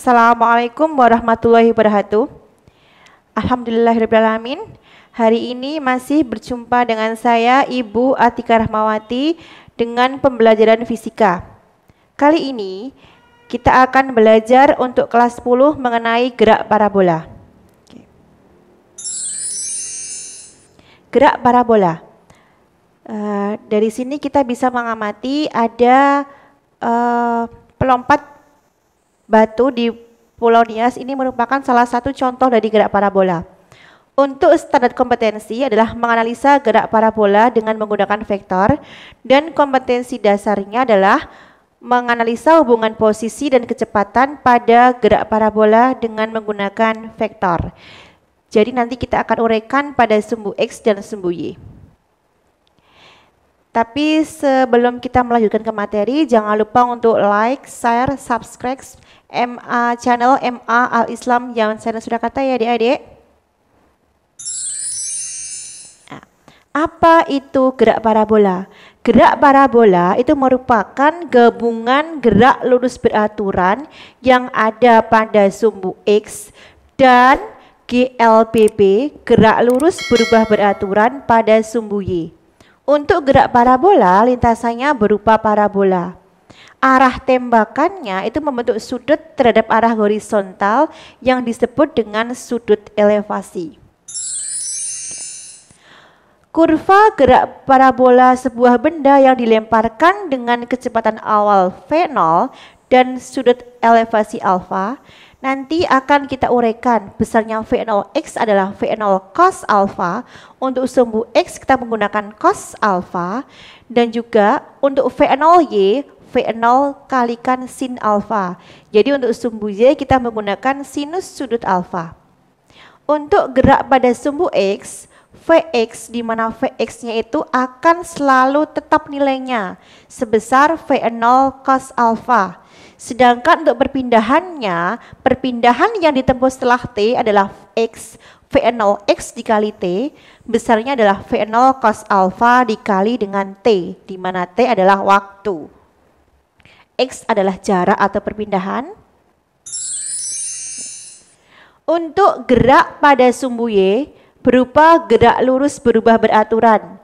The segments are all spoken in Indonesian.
Assalamualaikum warahmatullahi wabarakatuh. Alhamdulillahirrahmanirrahim. Hari ini masih berjumpa dengan saya Ibu Atika Rahmawati dengan pembelajaran fisika. Kali ini kita akan belajar untuk kelas 10 mengenai gerak parabola. Gerak parabola. Dari sini kita bisa mengamati ada pelompat batu di Pulau Nias. Ini merupakan salah satu contoh dari gerak parabola. Untuk standar kompetensi adalah menganalisa gerak parabola dengan menggunakan vektor, dan kompetensi dasarnya adalah menganalisa hubungan posisi dan kecepatan pada gerak parabola dengan menggunakan vektor. Jadi nanti kita akan uraikan pada sumbu X dan sumbu Y. Tapi sebelum kita melanjutkan ke materi, jangan lupa untuk like, share, subscribe channel MA Al Islam yang saya sudah kata ya adik-adik. Nah, apa itu gerak parabola? Gerak parabola itu merupakan gabungan gerak lurus beraturan yang ada pada sumbu X dan GLBB, gerak lurus berubah beraturan pada sumbu Y. Untuk gerak parabola, lintasannya berupa parabola. Arah tembakannya itu membentuk sudut terhadap arah horizontal yang disebut dengan sudut elevasi. Kurva gerak parabola sebuah benda yang dilemparkan dengan kecepatan awal V0 dan sudut elevasi alfa nanti akan kita uraikan. Besarnya V0x adalah V0 cos alfa. Untuk sumbu X kita menggunakan cos alfa, dan juga untuk V0y V0 kalikan sin alfa. Jadi untuk sumbu Y kita menggunakan sinus sudut alfa. Untuk gerak pada sumbu X, Vx di mana Vx-nya itu akan selalu tetap nilainya sebesar V0 cos alfa. Sedangkan untuk perpindahan yang ditempuh setelah T adalah X, V0x dikali T, besarnya adalah V0 cos alfa dikali dengan T, di mana T adalah waktu. X adalah jarak atau perpindahan. Untuk gerak pada sumbu Y berupa gerak lurus berubah beraturan,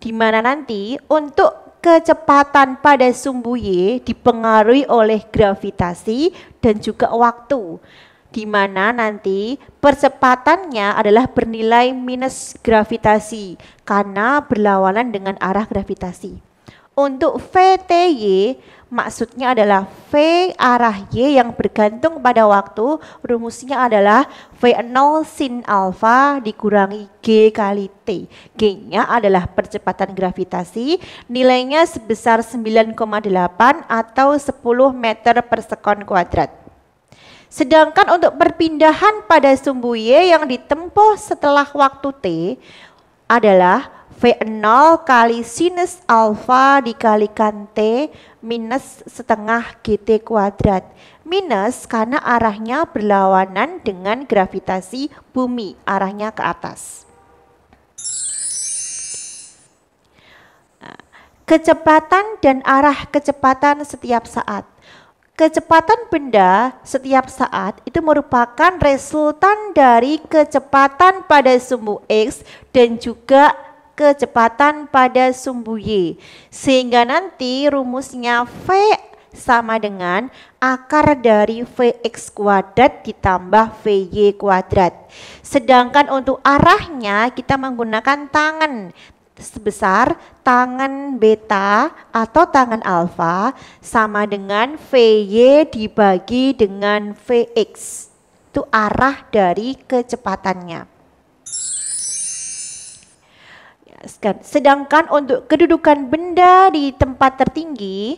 di mana nanti untuk kecepatan pada sumbu Y dipengaruhi oleh gravitasi dan juga waktu, di mana nanti percepatannya adalah bernilai minus gravitasi karena berlawanan dengan arah gravitasi. Untuk VTY maksudnya adalah V arah Y yang bergantung pada waktu, rumusnya adalah V0 sin alfa dikurangi G kali T. G-nya adalah percepatan gravitasi, nilainya sebesar 9,8 atau 10 meter per sekon kuadrat. Sedangkan untuk perpindahan pada sumbu Y yang ditempuh setelah waktu T adalah V0 kali sinus alfa dikalikan T minus setengah GT kuadrat. Minus karena arahnya berlawanan dengan gravitasi bumi, arahnya ke atas. Kecepatan dan arah kecepatan setiap saat. Kecepatan benda setiap saat itu merupakan resultan dari kecepatan pada sumbu X dan juga kecepatan pada sumbu Y, sehingga nanti rumusnya V sama dengan akar dari Vx kuadrat ditambah Vy kuadrat. Sedangkan untuk arahnya kita menggunakan tangan sebesar tangan beta atau tangan alfa sama dengan Vy dibagi dengan Vx. Itu arah dari kecepatannya. Sedangkan untuk kedudukan benda di tempat tertinggi,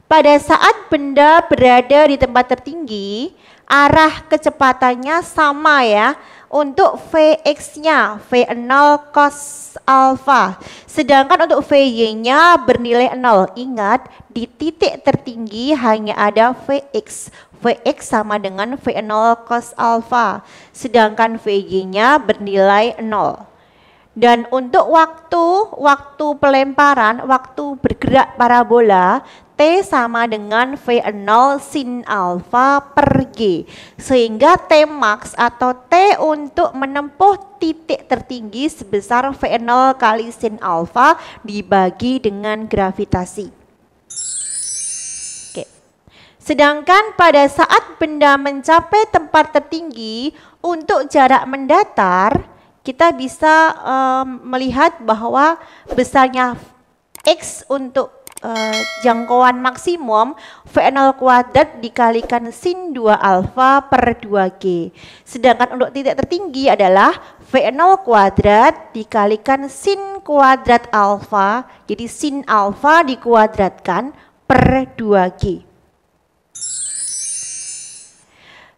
pada saat benda berada di tempat tertinggi, arah kecepatannya sama ya. Untuk Vx-nya V0 cos alfa. Sedangkan untuk Vy-nya bernilai 0. Ingat, di titik tertinggi hanya ada Vx. Vx sama dengan V0 cos alfa. Sedangkan Vy-nya bernilai 0. Dan untuk waktu pelemparan, waktu bergerak parabola, T T sama dengan V0 sin alfa per G. Sehingga T max atau T untuk menempuh titik tertinggi sebesar V0 kali sin alfa dibagi dengan gravitasi. Oke. Sedangkan pada saat benda mencapai tempat tertinggi untuk jarak mendatar, kita bisa melihat bahwa besarnya X untuk jangkauan maksimum V0 kuadrat dikalikan sin 2 alfa per 2G. Sedangkan untuk titik tertinggi adalah V0 kuadrat dikalikan sin kuadrat alfa. Jadi sin alfa dikuadratkan per 2G.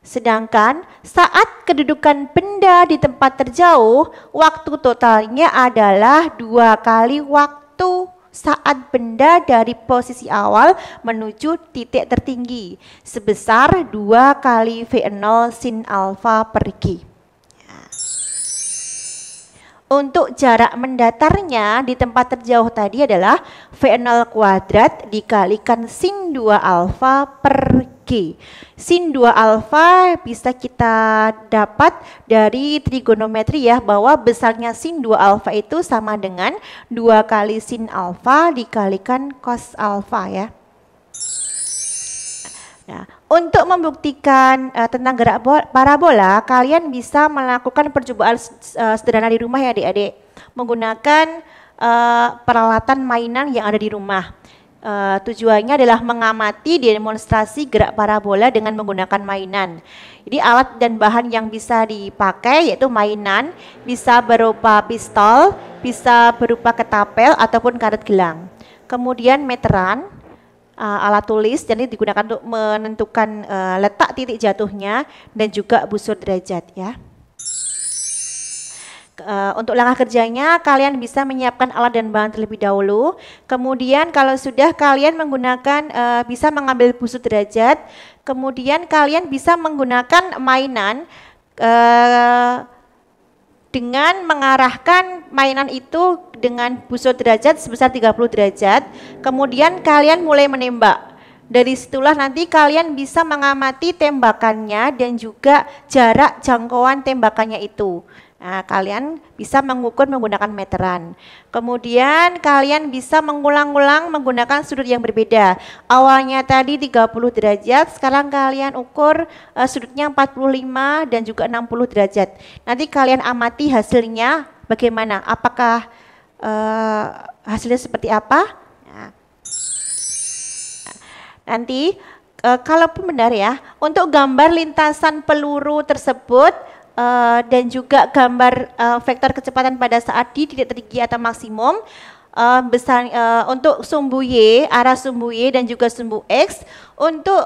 Sedangkan saat kedudukan benda di tempat terjauh, waktu totalnya adalah 2 kali waktu saat benda dari posisi awal menuju titik tertinggi sebesar 2 kali V0 sin alfa per G. Untuk jarak mendatarnya di tempat terjauh tadi adalah V0 kuadrat dikalikan sin 2 alfa per G. Sin 2 alfa bisa kita dapat dari trigonometri ya, bahwa besarnya sin 2 alfa itu sama dengan 2 kali sin alfa dikalikan cos alfa ya. Nah, untuk membuktikan tentang gerak parabola, kalian bisa melakukan percobaan sederhana di rumah ya adik-adik, menggunakan peralatan mainan yang ada di rumah. Tujuannya adalah mengamati demonstrasi gerak parabola dengan menggunakan mainan. Jadi alat dan bahan yang bisa dipakai yaitu mainan, bisa berupa pistol, bisa berupa ketapel ataupun karet gelang. Kemudian meteran, alat tulis, jadi digunakan untuk menentukan letak titik jatuhnya, dan juga busur derajat ya. Untuk langkah kerjanya, kalian bisa menyiapkan alat dan bahan terlebih dahulu. Kemudian kalau sudah, kalian menggunakan bisa mengambil busur derajat. Kemudian kalian bisa menggunakan mainan dengan mengarahkan mainan itu dengan busur derajat sebesar 30 derajat. Kemudian kalian mulai menembak. Dari situlah nanti kalian bisa mengamati tembakannya dan juga jarak jangkauan tembakannya itu. Nah, kalian bisa mengukur menggunakan meteran. Kemudian kalian bisa mengulang-ulang menggunakan sudut yang berbeda. Awalnya tadi 30 derajat, sekarang kalian ukur sudutnya 45 dan juga 60 derajat. Nanti kalian amati hasilnya bagaimana, apakah hasilnya seperti apa. Nah, nanti kalaupun benar ya, untuk gambar lintasan peluru tersebut dan juga gambar vektor kecepatan pada saat di titik tertinggi atau maksimum besar untuk sumbu Y, arah sumbu Y dan juga sumbu X untuk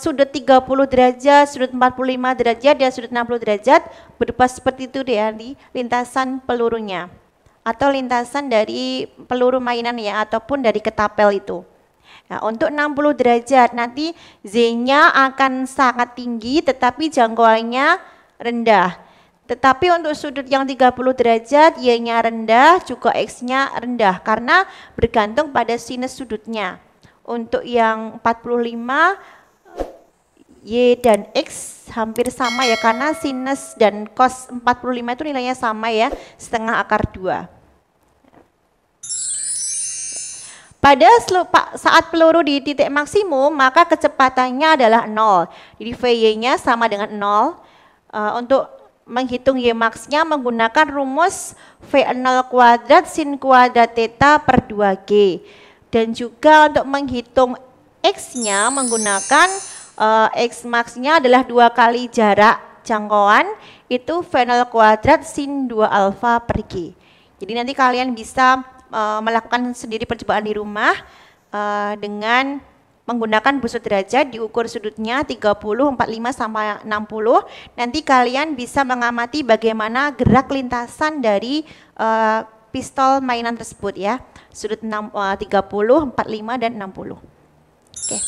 sudut 30 derajat, sudut 45 derajat dan sudut 60 derajat berupa seperti itu deh di lintasan pelurunya atau lintasan dari peluru mainan ya, ataupun dari ketapel itu. Nah, untuk 60 derajat nanti Z-nya akan sangat tinggi tetapi jangkauannya rendah. Tetapi untuk sudut yang 30 derajat, Y-nya rendah, juga X-nya rendah karena bergantung pada sinus sudutnya. Untuk yang 45, Y dan X hampir sama ya, karena sinus dan cos 45 itu nilainya sama ya, setengah akar 2. Pada saat peluru di titik maksimum, maka kecepatannya adalah 0. Jadi Vy-nya sama dengan 0. Untuk menghitung Y max-nya menggunakan rumus V0 kuadrat sin kuadrat theta per 2G. Dan juga untuk menghitung X-nya menggunakan X max-nya adalah 2 kali jarak jangkauan, itu V0 kuadrat sin 2 alfa per G. Jadi nanti kalian bisa melakukan sendiri percobaan di rumah dengan menggunakan busur derajat, diukur sudutnya 30, 45 sama 60. Nanti kalian bisa mengamati bagaimana gerak lintasan dari pistol mainan tersebut ya. Sudut 30, 45 dan 60. Oke.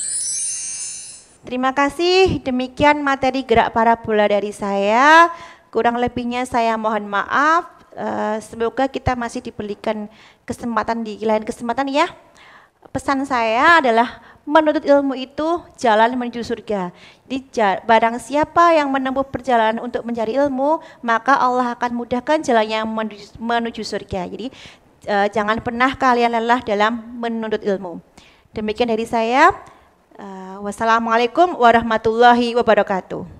Terima kasih, demikian materi gerak parabola dari saya. Kurang lebihnya saya mohon maaf. Semoga kita masih diberikan kesempatan di lain kesempatan ya. pesan saya adalah menuntut ilmu itu jalan menuju surga. Jadi barang siapa yang menempuh perjalanan untuk mencari ilmu, maka Allah akan mudahkan jalannya menuju surga. Jadi jangan pernah kalian lelah dalam menuntut ilmu. Demikian dari saya. Wassalamualaikum warahmatullahi wabarakatuh.